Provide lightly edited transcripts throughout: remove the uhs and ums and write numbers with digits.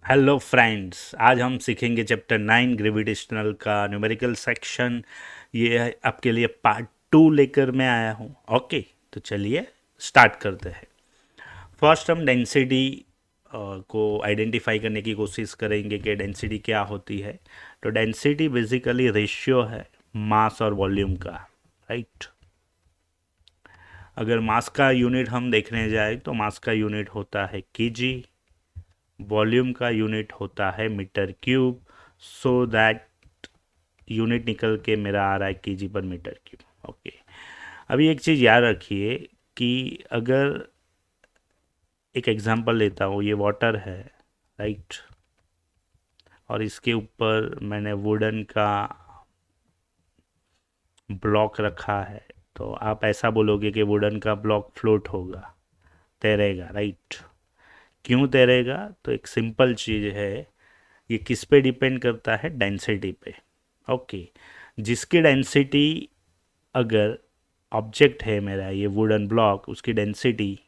Hello friends, आज हम सीखेंगे चैप्टर 9 ग्रेविटेशनल का न्यूमेरिकल सेक्शन। ये है आपके लिए पार्ट 2 लेकर मैं आया हूँ। ओके, तो चलिए स्टार्ट करते हैं। फर्स्ट हम डेंसिटी को आइडेंटिफाई करने की कोशिश करेंगे कि डेंसिटी क्या होती है। तो डेंसिटी बेसिकली रेशियो है मास और वॉल्यूम का, राइट। अगर मास का यूनिट हम देखने जाए तो मास का यूनिट होता है केजी, वॉल्यूम का यूनिट होता है metre cube. So that unit निकल के मेरा आ रहा है केजी पर मीटर क्यूब। ओके, अभी एक चीज़ याद रखिए कि अगर एक एग्जांपल लेता हूँ, ये वाटर है, राइट, और इसके ऊपर मैंने वुडन का ब्लॉक रखा है, तो आप ऐसा बोलोगे कि वुडन का ब्लॉक फ्लोट होगा, तैरेगा, राइट। क्यों तैरेगा? तो एक सिंपल चीज़ है, ये किस पे डिपेंड करता है? डेंसिटी पे। ओके, जिसकी डेंसिटी, अगर ऑब्जेक्ट है मेरा ये वुडन ब्लॉक, उसकी डेंसिटी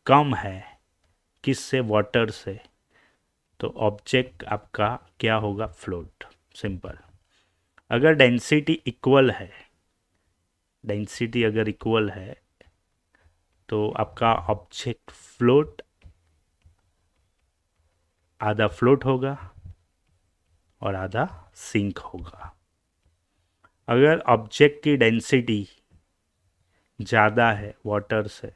कम है, किससे? वाटर से, तो ऑब्जेक्ट आपका क्या होगा? फ्लोट। सिंपल। अगर डेंसिटी इक्वल है, डेंसिटी अगर इक्वल है तो आपका ऑब्जेक्ट फ्लोट, आधा फ्लोट होगा और आधा सिंक होगा। अगर ऑब्जेक्ट की डेंसिटी ज़्यादा है वाटर से,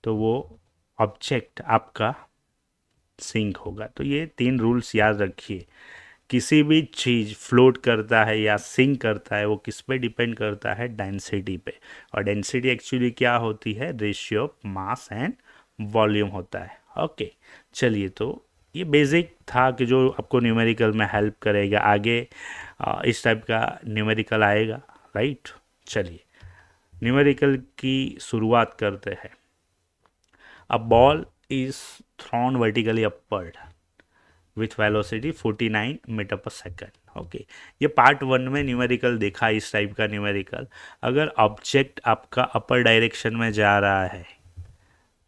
तो वो ऑब्जेक्ट आपका सिंक होगा। तो ये 3 रूल्स याद रखिए। किसी भी चीज़ फ्लोट करता है या सिंक करता है, वो किस पे डिपेंड करता है? डेंसिटी पे। और डेंसिटी एक्चुअली क्या होती है? Ratio of mass and volume होता है। ओके, चलिए, तो ये बेसिक था कि जो आपको न्यूमेरिकल में हेल्प करेगा आगे। इस टाइप का न्यूमेरिकल आएगा, राइट। चलिए, न्यूमेरिकल की शुरुआत करते हैं। A ball is thrown vertically upward with velocity 49 metre per second. Okay, ये पार्ट 1 में न्यूमेरिकल देखा, इस टाइप का न्यूमेरिकल। अगर ऑब्जेक्ट आपका अपर डायरेक्शन में जा रहा है,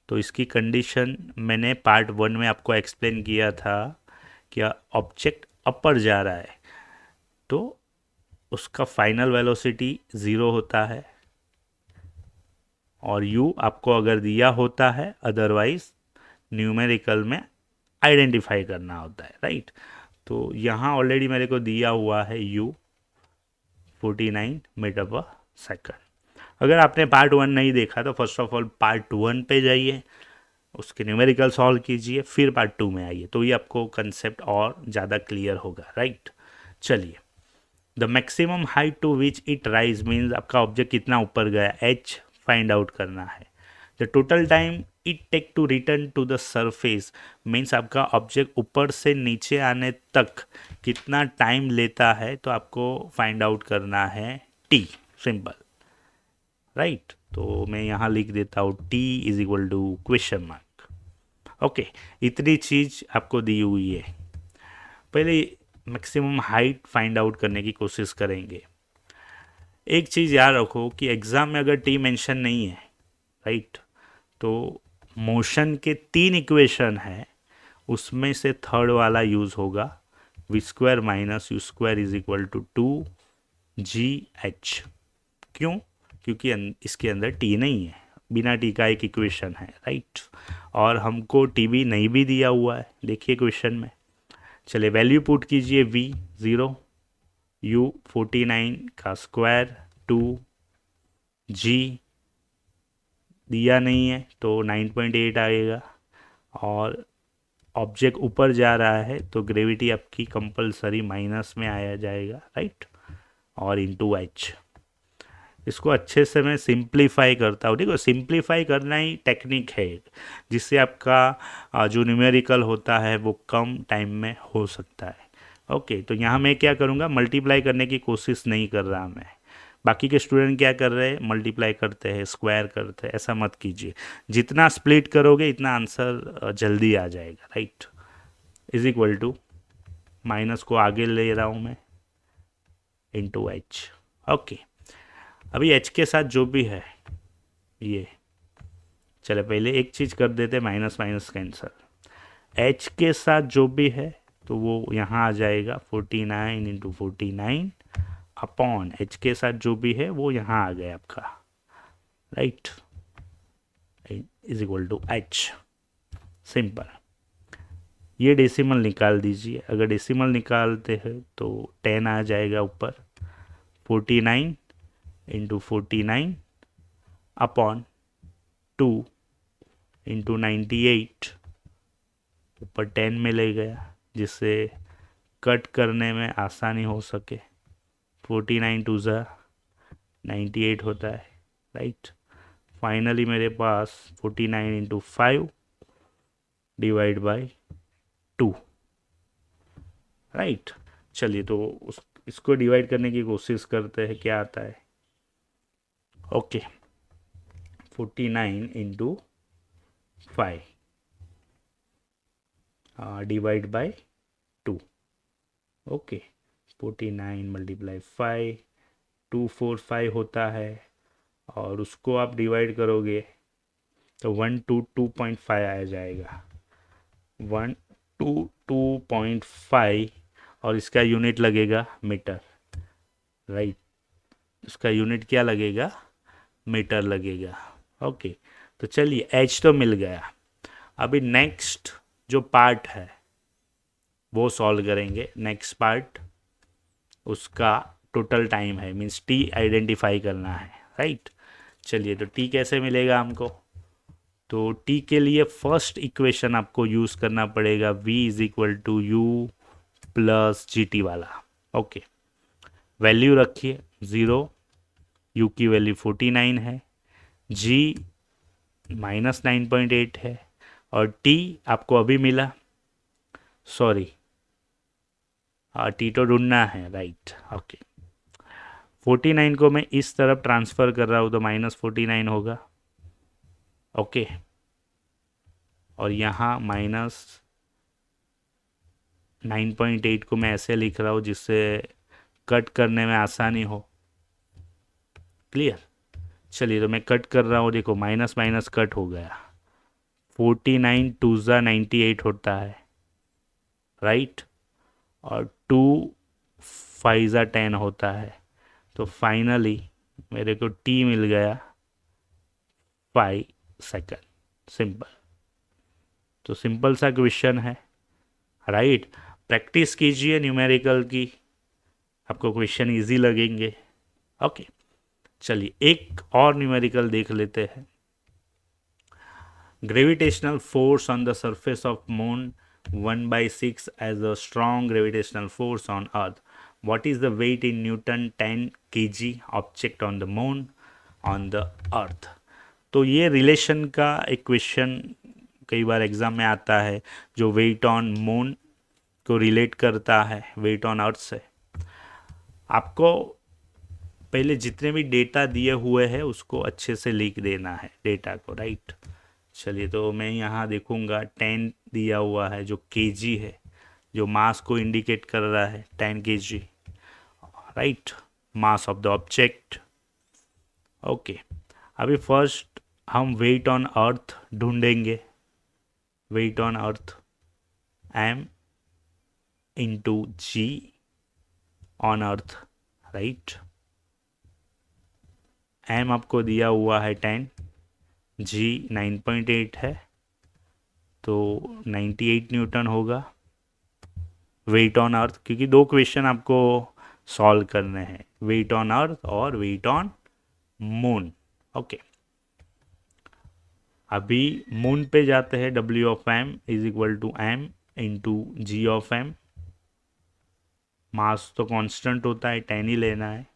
तो इसकी कंडीशन मैंने पार्ट 1 में आपको एक्सप्लेन किया था कि ऑब्जेक्ट अपर जा रहा है तो उसका फाइनल वेलोसिटी ज़ीरो होता है, और u आपको अगर दिया होता है, अदरवाइज न्यूमेरिकल में आइडेंटिफाई करना होता है, राइट। तो यहाँ ऑलरेडी मेरे को दिया हुआ है u 49 मीटर पर सेकंड। अगर आपने पार्ट 1 नहीं देखा तो फर्स्ट ऑफ ऑल पार्ट 1 पे जाइए, उसके न्यूमेरिकल सॉल्व कीजिए, फिर पार्ट 2 में आइए, तो ये आपको कंसेप्ट और ज़्यादा क्लियर होगा, राइट। चलिए, the maximum height to which it rise means आपका ऑब्जेक्ट कितना ऊपर गया, h फाइंड आउट करना है। The total time it take to return to the surface means आपका ऑब्जेक्ट ऊपर से नीचे आने तक कितना टाइम लेता है, तो आपको फाइंड आउट करना है t। Simple, right. तो मैं यहाँ लिख देता हूँ t is equal to question mark. Okay, इतनी चीज़ आपको दी हुई है। पहले मैक्सिमम हाइट फाइंड आउट करने की कोशिश करेंगे। एक चीज़ याद रखो कि एग्ज़ाम में अगर टी मेंशन नहीं है, राइट, तो मोशन के 3 इक्वेशन है, उसमें से थर्ड वाला यूज़ होगा, v square minus u square is equal to 2gh। क्यों? क्योंकि इसके अंदर टी नहीं है, बिना टी का एक इक्वेशन है, राइट। और हमको टी भी नहीं भी दिया हुआ है, देखिए क्वेश्चन में। चलिए, वैल्यू पुट कीजिए, वी 0, यू 49 का स्क्वायर, 2g दिया नहीं है तो 9.8 आएगा, और ऑब्जेक्ट ऊपर जा रहा है तो ग्रेविटी आपकी कंपलसरी माइनस में आया जाएगा, राइट, और इंटू एच। इसको अच्छे से मैं सिंप्लीफाई करता हूँ। देखो, सिंप्लीफाई करना ही टेक्निक है जिससे आपका जो न्यूमेरिकल होता है वो कम टाइम में हो सकता है। ओके, तो यहाँ मैं क्या करूँगा, मल्टीप्लाई करने की कोशिश नहीं कर रहा मैं। बाकी के स्टूडेंट क्या कर रहे हैं? मल्टीप्लाई करते हैं, स्क्वायर करते हैं। ऐसा मत कीजिए, जितना स्प्लिट करोगे इतना आंसर जल्दी आ जाएगा, right. Is equal to, minus को आगे ले रहा हूँ मैं, इंटू एच। ओके, अभी एच के साथ जो भी है ये, चले पहले एक चीज़ कर देते, माइनस माइनस कैंसर। h के साथ जो भी है तो वो यहाँ आ जाएगा 49 इंटू 49 अपॉन h के साथ जो भी है वो यहाँ आ गया आपका, right, is equal to h। Simple. ये डेसिमल निकाल दीजिए, अगर डेसिमल निकालते हैं तो 10 आ जाएगा ऊपर, 49 इंटू 49 अपॉन 2 इंटू 98 ऊपर 10 में ले गया, जिससे कट करने में आसानी हो सके। 49 टू ज़ा 98 होता है, राइट। फाइनली मेरे पास 49 इंटू 5 डिवाइड बाई 2, राइट। चलिए तो इसको डिवाइड करने की कोशिश करते हैं, क्या आता है। Okay, 49 into 5 divide by 2। Okay, 49 multiply 5, 245 होता है, और उसको आप डिवाइड करोगे तो 122.5 आ जाएगा, 122.5, और इसका यूनिट लगेगा मीटर, राइट। इसका यूनिट क्या लगेगा, मीटर लगेगा। ओके, तो चलिए h तो मिल गया। अभी नेक्स्ट जो पार्ट है वो सॉल्व करेंगे। नेक्स्ट पार्ट उसका टोटल टाइम है, मीन्स t आइडेंटिफाई करना है, राइट। चलिए तो t कैसे मिलेगा हमको, तो t के लिए फर्स्ट इक्वेशन आपको यूज़ करना पड़ेगा, v is equal to u plus g t वाला। ओके, वैल्यू रखिए 0, u की वैल्यू 49 है, g -9.8 है, और t आपको अभी मिला, सॉरी टी तो ढूंढना है, राइट। ओके, 49 को मैं इस तरफ ट्रांसफ़र कर रहा हूँ तो -49 होगा। ओके, और यहाँ -9.8 को मैं ऐसे लिख रहा हूँ जिससे कट करने में आसानी हो। क्लियर। चलिए तो मैं कट कर रहा हूँ, देखो माइनस माइनस कट हो गया, 49 टू ज़ा 98 होता है, राइट, और 2 5 ज़ा 10 होता है, तो फाइनली मेरे को टी मिल गया 5 सेकंड। सिंपल। तो सिंपल सा क्वेश्चन है, राइट। प्रैक्टिस कीजिए न्यूमेरिकल की, आपको क्वेश्चन इजी लगेंगे। ओके, चलिए एक और न्यूमेरिकल देख लेते हैं। Gravitational force on the surface of moon 1/6 as a strong gravitational force on earth. What is the weight in Newton 10 kg object on the moon on the earth? तो ये relation का एक क्वेश्चन कई बार exam में आता है, जो wait on moon को रिलेट करता है वेट ऑन अर्थ से। आपको पहले जितने भी डेटा दिए हुए हैं उसको अच्छे से लिख देना है डेटा को, राइट। चलिए तो मैं यहाँ देखूँगा 10 दिया हुआ है जो केजी है, जो मास को इंडिकेट कर रहा है 10 kg, right, mass of the object. Okay, अभी फर्स्ट हम वेट ऑन अर्थ ढूंढेंगे। Weight on earth m into g on earth, right. m आपको दिया हुआ है 10, g 9.8 है, तो 98 न्यूटन होगा वेट ऑन अर्थ, क्योंकि दो क्वेश्चन आपको सॉल्व करने हैं, वेट ऑन अर्थ और वेट ऑन मून। ओके, अभी मून पे जाते हैं। W of m is equal to m into g of m। Mass तो कांस्टेंट होता है, 10 ही लेना है,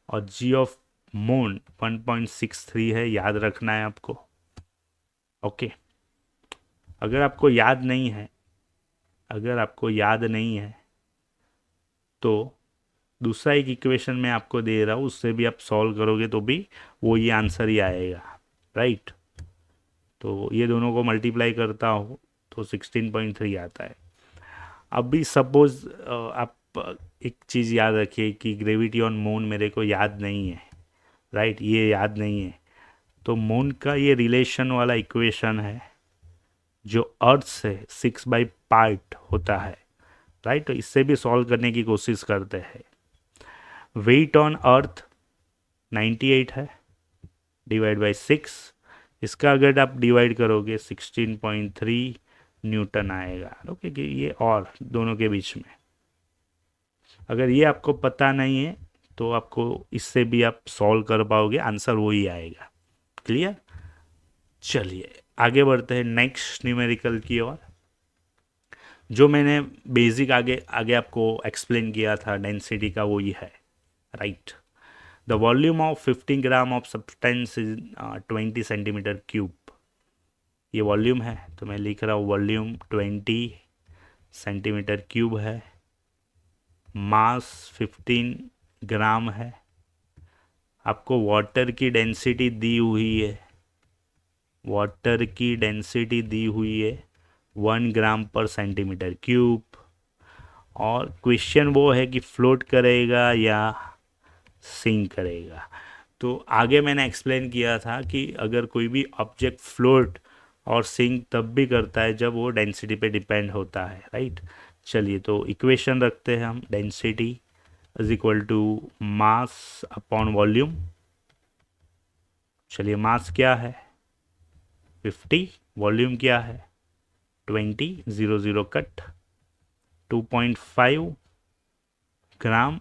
और g ऑफ मून 1.63 है, याद रखना है आपको। ओके, अगर आपको याद नहीं है, अगर आपको याद नहीं है तो दूसरा एक इक्वेशन मैं आपको दे रहा हूँ, उससे भी आप सॉल्व करोगे तो भी वो ये आंसर ही आएगा, राइट। तो ये दोनों को मल्टीप्लाई करता हूँ तो 16.3 आता है। अभी सपोज आप एक चीज़ याद रखिए कि ग्रेविटी ऑन मून मेरे को याद नहीं है, राइट, ये याद नहीं है, तो मून का ये रिलेशन वाला इक्वेशन है जो अर्थ से 6 बाई पार्ट होता है, राइट। तो इससे भी सॉल्व करने की कोशिश करते हैं। वेट ऑन अर्थ 98 है, डिवाइड बाई 6, इसका अगर आप डिवाइड करोगे 16.3 न्यूटन आएगा। ओके, कि ये और दोनों के बीच में, अगर ये आपको पता नहीं है तो आपको इससे भी आप सॉल्व कर पाओगे, आंसर वही आएगा। क्लियर। चलिए आगे बढ़ते हैं नेक्स्ट न्यूमेरिकल की ओर। जो मैंने बेसिक आगे आगे आपको एक्सप्लेन किया था डेंसिटी का, वो ही है, right. The volume of 15 gram of substance is 20 centimetre cube. ये वॉल्यूम है, तो मैं लिख रहा हूँ वॉल्यूम 20 सेंटीमीटर क्यूब है। मास 15 ग्राम है। आपको वाटर की डेंसिटी दी हुई है, वाटर की डेंसिटी दी हुई है 1 ग्राम पर सेंटीमीटर क्यूब। और क्वेश्चन वो है कि फ्लोट करेगा या सिंक करेगा। तो आगे मैंने एक्सप्लेन किया था कि अगर कोई भी ऑब्जेक्ट फ्लोट और सिंक तब भी करता है जब वो डेंसिटी पे डिपेंड होता है, राइट। चलिए तो इक्वेशन रखते हैं हम, density is equal to mass upon volume. चलिए मास क्या है 50, वॉल्यूम क्या है 20, 0 0 कट, 2.5 ग्राम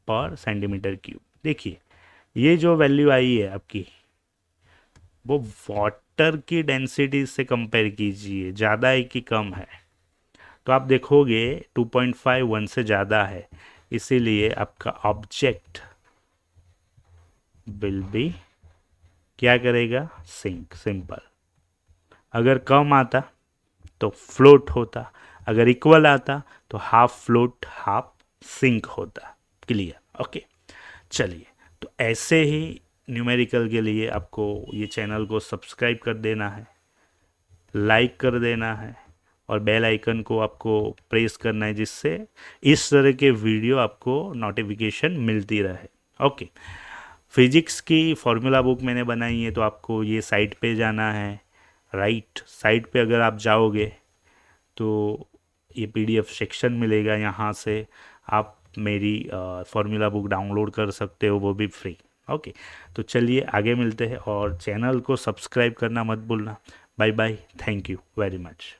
पर सेंटीमीटर क्यूब। देखिए ये जो वैल्यू आई है आपकी, वो वाटर की डेंसिटी से कंपेयर कीजिए, ज़्यादा है कि कम है। तो आप देखोगे 2.5 1 से ज़्यादा है, इसीलिए आपका ऑब्जेक्ट विल बी क्या करेगा, सिंक, सिंपल। अगर कम आता तो फ्लोट होता, अगर इक्वल आता तो हाफ फ्लोट हाफ सिंक होता। क्लियर। ओके। चलिए तो ऐसे ही न्यूमेरिकल के लिए आपको ये चैनल को सब्सक्राइब कर देना है, लाइक कर देना है, और बेल आइकन को आपको प्रेस करना है, जिससे इस तरह के वीडियो आपको नोटिफिकेशन मिलती रहे। ओके। फिजिक्स की फॉर्मूला बुक मैंने बनाई है, तो आपको ये साइट पे जाना है, राइट। साइट पे अगर आप जाओगे तो ये PDF सेक्शन मिलेगा, यहाँ से आप मेरी फॉर्मूला बुक डाउनलोड कर सकते हो, वो भी फ्री। ओके। तो चलिए आगे मिलते हैं, और चैनल को सब्सक्राइब करना मत भूलना। Bye bye, thank you very much.